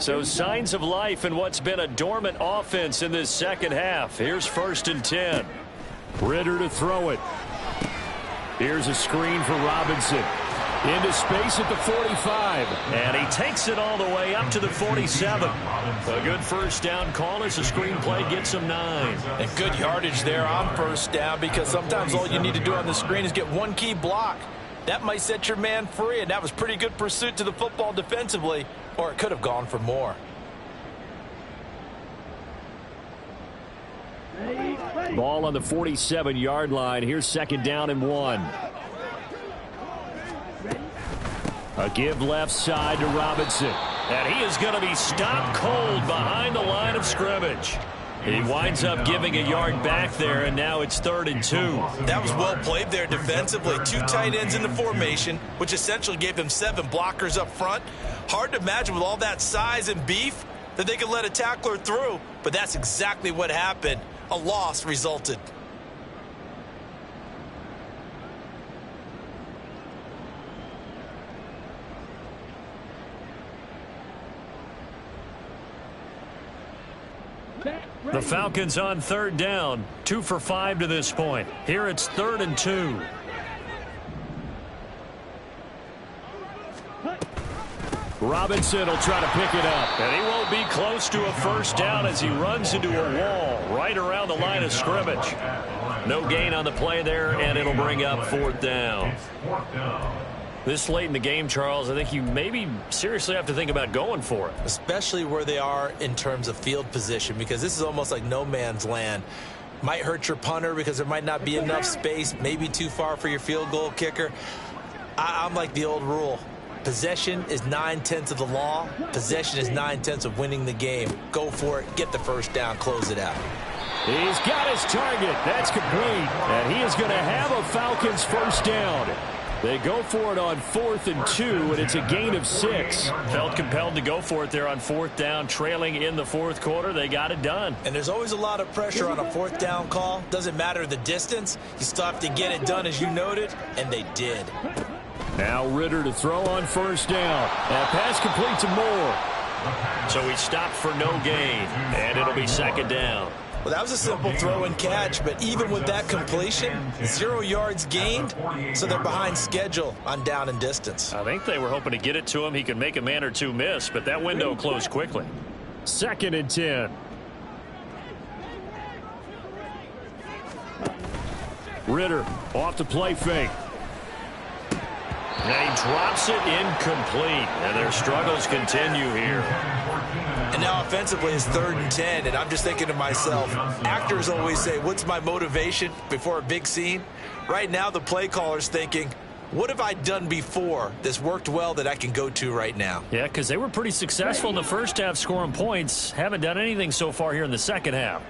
So signs of life in what's been a dormant offense in this second half. Here's 1st and 10. Ridder to throw it. Here's a screen for Robinson. Into space at the 45. And he takes it all the way up to the 47. A good 1st down call as the screen play gets him 9. And good yardage there on 1st down because sometimes all you need to do on the screen is get one key block. That might set your man free, and that was pretty good pursuit to the football defensively, or it could have gone for more. Ball on the 47-yard line. Here's 2nd down and 1. A give left side to Robinson. And he is going to be stopped cold behind the line of scrimmage. He winds up giving a yard back there, and now it's 3rd and 2. That was well played there defensively. 2 tight ends in the formation, which essentially gave them 7 blockers up front. Hard to imagine with all that size and beef that they could let a tackler through, but that's exactly what happened. a loss resulted. The Falcons on third down. 2 for 5 to this point. Here it's 3rd and 2. Robinson will try to pick it up. And he won't be close to a first down as he runs into a wall right around the line of scrimmage. No gain on the play there, and it'll bring up 4th down. This late in the game, Charles, I think you maybe seriously have to think about going for it. Especially where they are in terms of field position, because this is almost like no man's land. Might hurt your punter because there might not be enough space, maybe too far for your field goal kicker. I'm like the old rule. Possession is 9/10 of the law. Possession is 9/10 of winning the game. Go for it. Get the first down. Close it out. He's got his target. That's complete. And he is going to have a Falcons first down. They go for it on 4th and 2, and it's a gain of 6. Felt compelled to go for it there on 4th down, trailing in the 4th quarter. They got it done. And there's always a lot of pressure on a 4th down call. Doesn't matter the distance. You still have to get it done, as you noted, and they did. Now Ritter to throw on first down. That pass complete to Moore. So he stopped for no gain, and it'll be 2nd down. Well, that was a simple throw and catch, but even with that completion, 0 yards gained, so they're behind schedule on down and distance. I think they were hoping to get it to him. He could make a man or two miss, but that window closed quickly. 2nd and 10. Ritter off the play fake. And he drops it incomplete, and their struggles continue here. And now offensively it's 3rd and 10, and I'm just thinking to myself, actors always say, what's my motivation before a big scene? Right now the play caller's thinking, what have I done before that's worked well that I can go to right now? Yeah, because they were pretty successful in the first half scoring points. Haven't done anything so far here in the second half.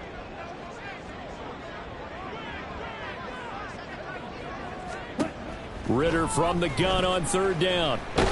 Ritter from the gun on 3rd down. And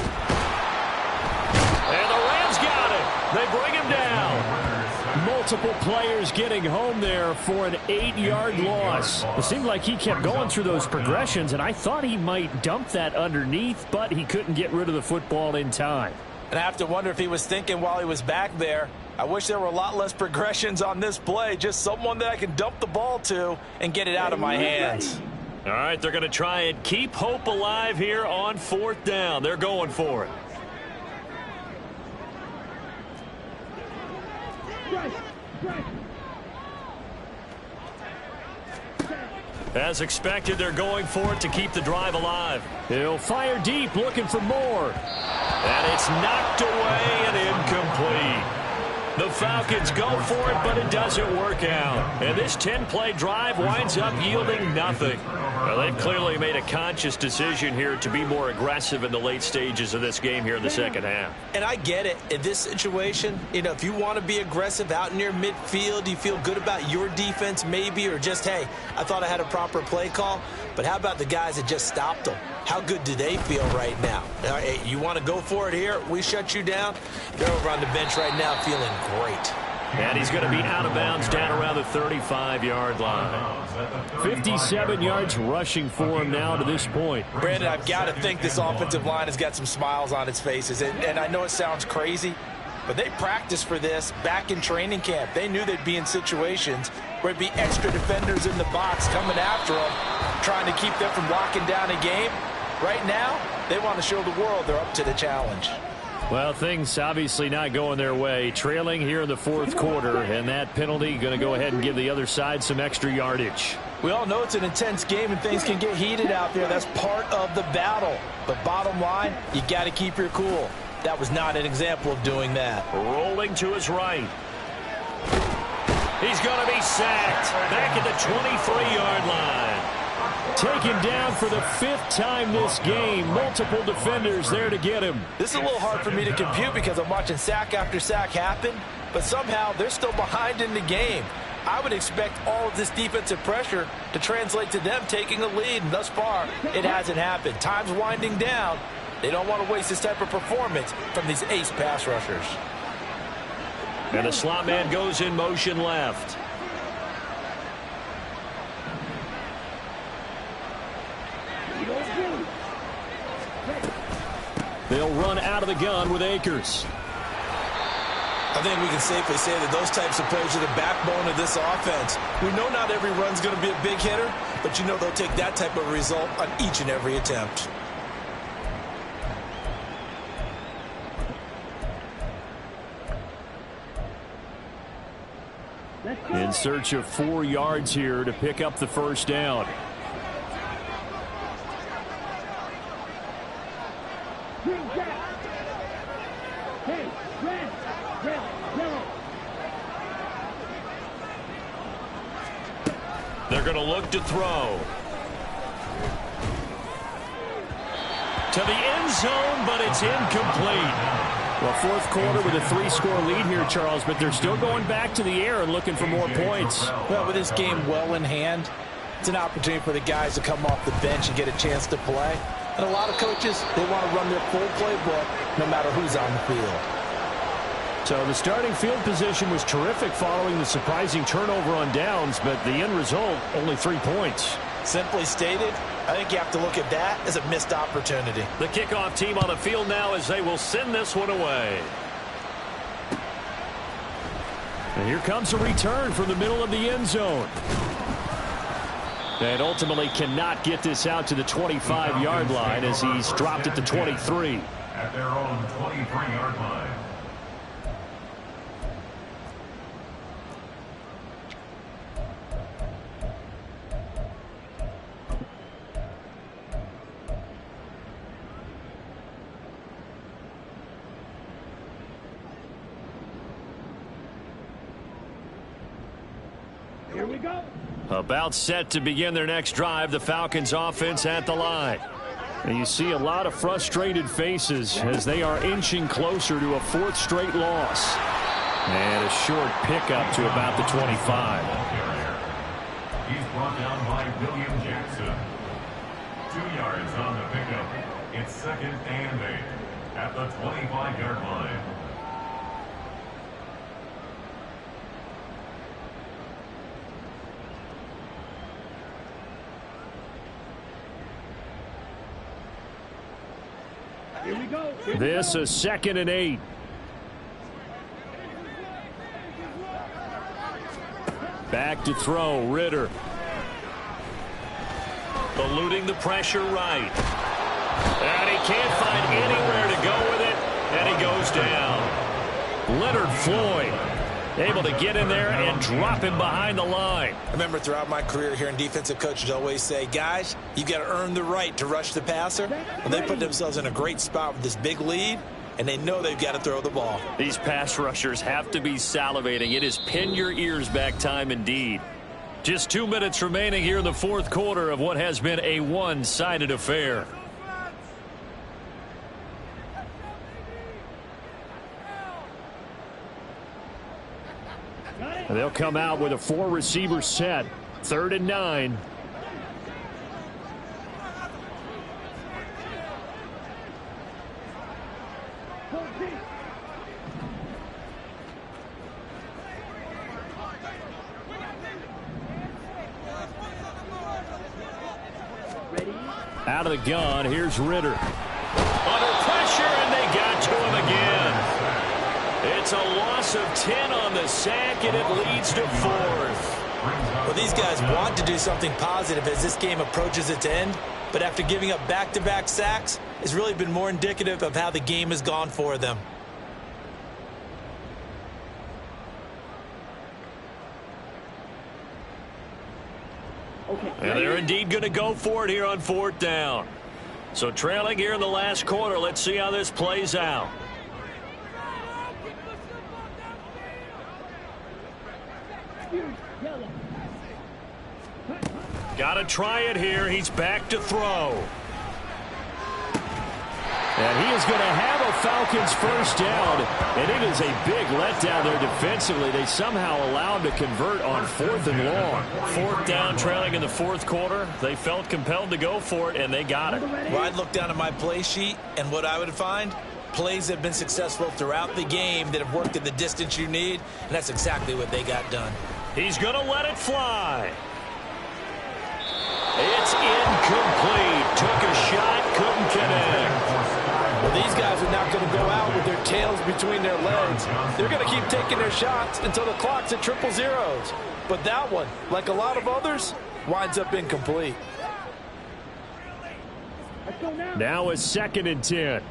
the Rams got it. They bring him down. Multiple players getting home there for an 8-yard loss. It seemed like he kept going through those progressions, and I thought he might dump that underneath, but he couldn't get rid of the football in time. And I have to wonder if he was thinking while he was back there, I wish there were a lot less progressions on this play, just someone that I can dump the ball to and get it out of my hands. All right, they're going to try and keep hope alive here on 4th down. They're going for it. As expected, they're going for it to keep the drive alive. He'll fire deep, looking for more. And it's knocked away and incomplete. The Falcons go for it, but it doesn't work out. And this 10-play drive winds up yielding nothing. Well, they've clearly made a conscious decision here to be more aggressive in the late stages of this game here in the second half. And I get it. In this situation, you know, if you want to be aggressive out near midfield, you feel good about your defense maybe, or just, hey, I thought I had a proper play call. But how about the guys that just stopped them? How good do they feel right now? Hey, you want to go for it here? We shut you down? They're over on the bench right now feeling great. And he's going to be out of bounds down around the 35-yard line. 57 yards rushing for him now to this point. Brandon, I've got to think this offensive line has got some smiles on its faces. And I know it sounds crazy, but they practiced for this back in training camp. They knew they'd be in situations where it'd be extra defenders in the box coming after them, trying to keep them from locking down a game. Right now, they want to show the world they're up to the challenge. Well, things obviously not going their way. Trailing here in the 4th quarter, and that penalty going to go ahead and give the other side some extra yardage. We all know it's an intense game and things can get heated out there. That's part of the battle. But bottom line, you got to keep your cool. That was not an example of doing that. Rolling to his right. He's going to be sacked back at the 23-yard line. Taken down for the 5th time this game. Multiple defenders there to get him. This is a little hard for me to compute because I'm watching sack after sack happen, but somehow they're still behind in the game. I would expect all of this defensive pressure to translate to them taking a lead, and thus far, it hasn't happened. Time's winding down. They don't want to waste this type of performance from these ace pass rushers. And the slot man goes in motion left. They'll run out of the gun with Akers. I think we can safely say that those types of plays are the backbone of this offense. We know not every run's going to be a big hitter, but you know they'll take that type of result on each and every attempt. In search of 4 yards here to pick up the first down. Hey, red, yellow. They're going to look to throw. To the end zone, but it's incomplete. Well, fourth quarter with a 3-score lead here, Charles, but they're still going back to the air and looking for more points. Well, with this game well in hand, it's an opportunity for the guys to come off the bench and get a chance to play. And a lot of coaches, they want to run their full playbook no matter who's on the field. So the starting field position was terrific following the surprising turnover on downs, but the end result, only 3 points. Simply stated, I think you have to look at that as a missed opportunity. The kickoff team on the field now as they will send this one away. And here comes a return from the middle of the end zone. And ultimately cannot get this out to the 25-yard line as he's dropped at the 23. At their own 23-yard line. Here we go. About set to begin their next drive, the Falcons offense at the line. And you see a lot of frustrated faces as they are inching closer to a 4th straight loss. And a short pickup to about the 25. He's brought down by William Jackson. 2 yards on the pickup. It's 2nd and 8 at the 25-yard line. Here we go. This a 2nd and 8. Back to throw, Ritter. Eluding the pressure right. And he can't find anywhere to go with it, and he goes down. Leonard Floyd able to get in there and drop him behind the line. I remember throughout my career hearing defensive coaches always say, guys, you've got to earn the right to rush the passer. Well, they put themselves in a great spot with this big lead, and they know they've got to throw the ball. These pass rushers have to be salivating. It is pin your ears back time indeed. Just 2 minutes remaining here in the fourth quarter of what has been a one-sided affair. They'll come out with a 4-receiver set. 3rd and 9. Out of the gun, here's Ritter. Under pressure, and they got to him again. It's a loss of 10 on the sack, and it leads to 4th. Well, these guys want to do something positive as this game approaches its end, but after giving up back-to-back sacks, it's really been more indicative of how the game has gone for them. And they're indeed going to go for it here on 4th down. So trailing here in the last quarter, let's see how this plays out. Got to try it here. He's back to throw. And he is going to have a Falcons first down. And it is a big letdown there defensively. They somehow allowed to convert on 4th and long. 4th down trailing in the fourth quarter. They felt compelled to go for it, and they got it. Well, I'd look down at my play sheet, and what I would find, plays have been successful throughout the game that have worked in the distance you need, and that's exactly what they got done. He's going to let it fly. It's incomplete. Took a shot, couldn't connect. Well, These guys are not going to go out with their tails between their legs. They're going to keep taking their shots until the clock's at triple zeros. But that one, like a lot of others, winds up incomplete. Let's go now. Now a 2nd and 10.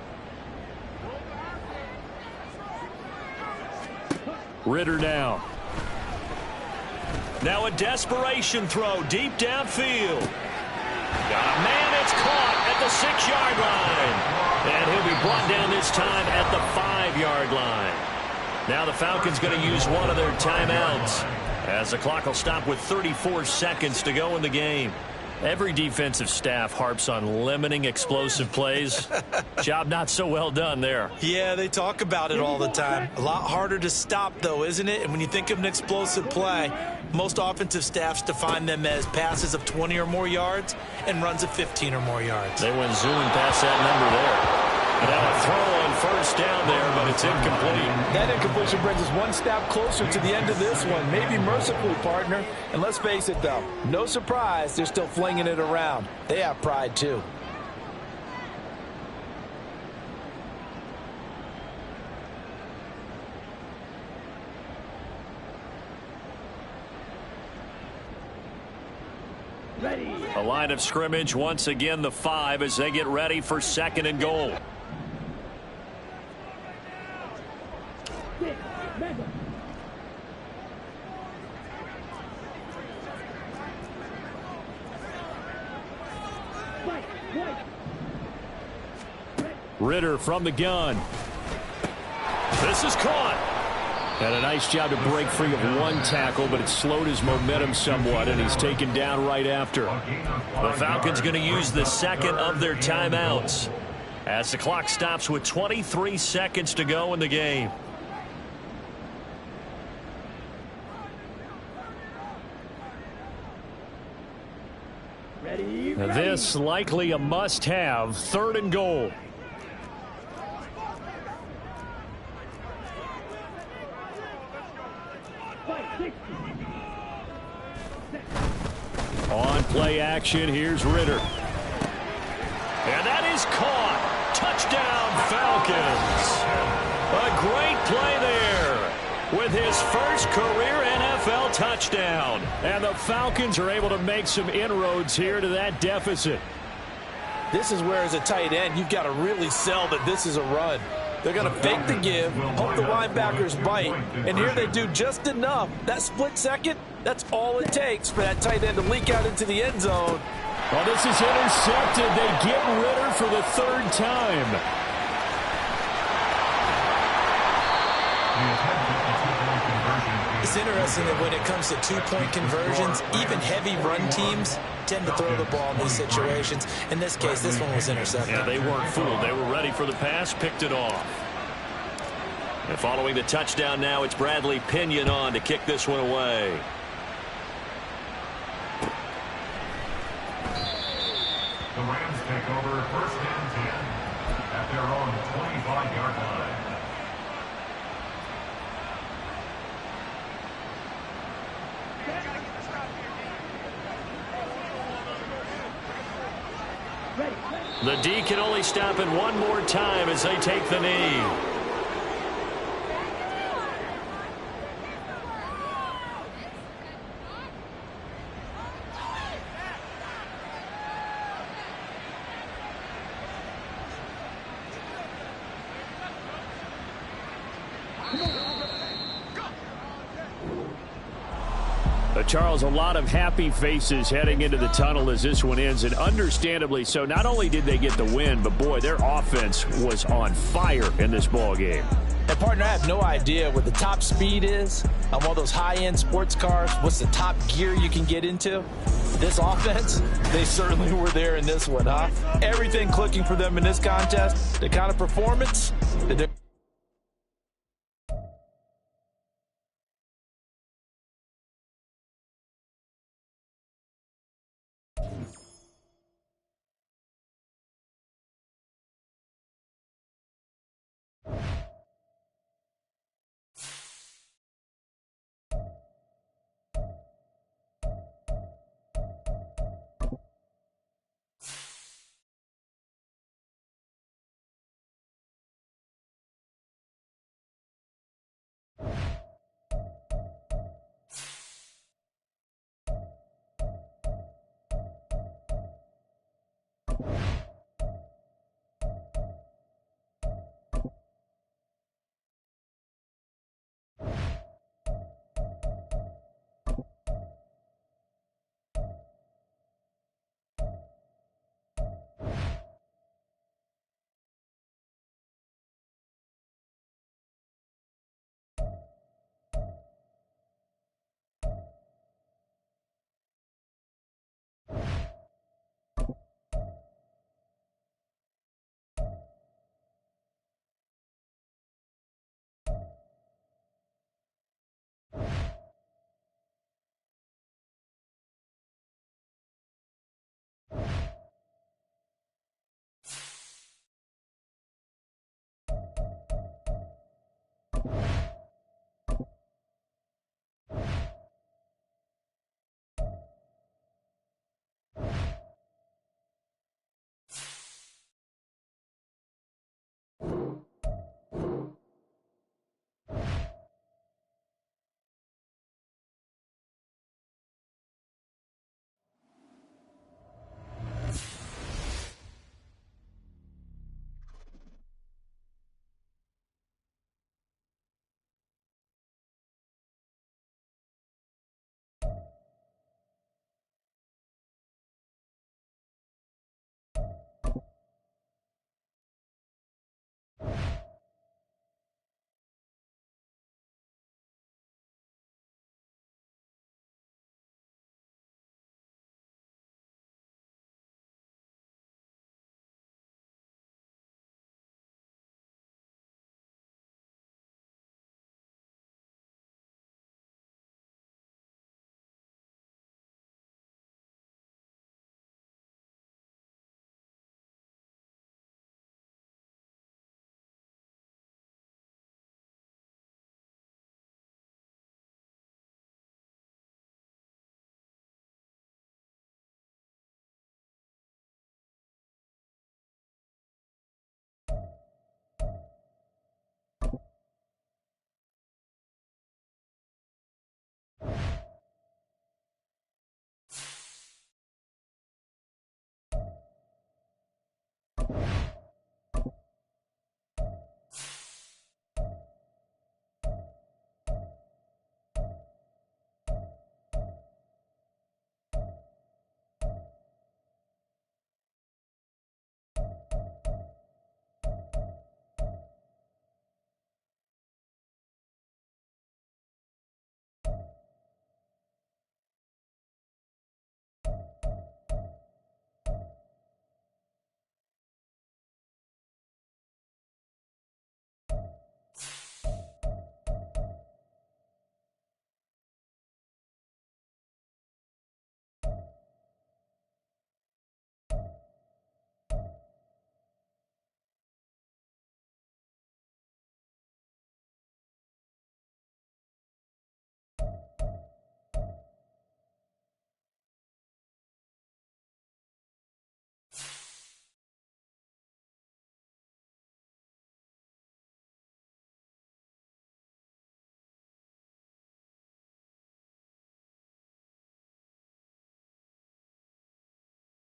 Ritter now. Now a desperation throw deep downfield. Got a man, it's caught at the 6-yard line. And he'll be brought down this time at the 5-yard line. Now the Falcons going to use one of their timeouts, as the clock will stop with 34 seconds to go in the game. Every defensive staff harps on limiting explosive plays. Job not so well done there. Yeah, they talk about it all the time. A lot harder to stop, though, isn't it? And when you think of an explosive play, most offensive staffs define them as passes of 20 or more yards and runs of 15 or more yards. They went zooming past that number there. Now a throw on 1st down there, but it's incomplete. That incompletion brings us one step closer to the end of this one. Maybe mercifully, partner. And let's face it, though, no surprise, they're still flinging it around. They have pride, too. Ready. A line of scrimmage, once again the 5 as they get ready for 2nd and goal. Six. Mega. Fight. White. Ritter from the gun. This is caught. And a nice job to break free of one tackle, but it slowed his momentum somewhat, and he's taken down right after. The Falcons going to use the 2nd of their timeouts as the clock stops with 23 seconds to go in the game. Ready. Now this likely a must-have, 3rd and goal. Fight. 60. On play action, here's Ritter. And that is caught. Touchdown, Falcons. A great play there with his first career NFL touchdown. And the Falcons are able to make some inroads here to that deficit. This is where, as a tight end, you've got to really sell that this is a run. They're going to fake the give, hope the linebackers bite, and here they do just enough. That split second, that's all it takes for that tight end to leak out into the end zone. Well, this is intercepted. They get Ritter for the 3rd time. It's interesting that when it comes to two-point conversions, even heavy run teams tend to throw the ball in these situations. In this case, this one was intercepted. Yeah, they weren't fooled. They were ready for the pass, picked it off. And following the touchdown now, it's Bradley Pinion on to kick this one away. The Rams take over 1st and 10 at their own 25-yard line. The D can only stop it one more time as they take the knee. Charles, a lot of happy faces heading into the tunnel as this one ends, and understandably so. Not only did they get the win, but boy, their offense was on fire in this ball game. And partner, I have no idea what the top speed is on one of those high-end sports cars. What's the top gear you can get into? This offense, they certainly were there in this one, huh? Everything clicking for them in this contest, the kind of performance that they're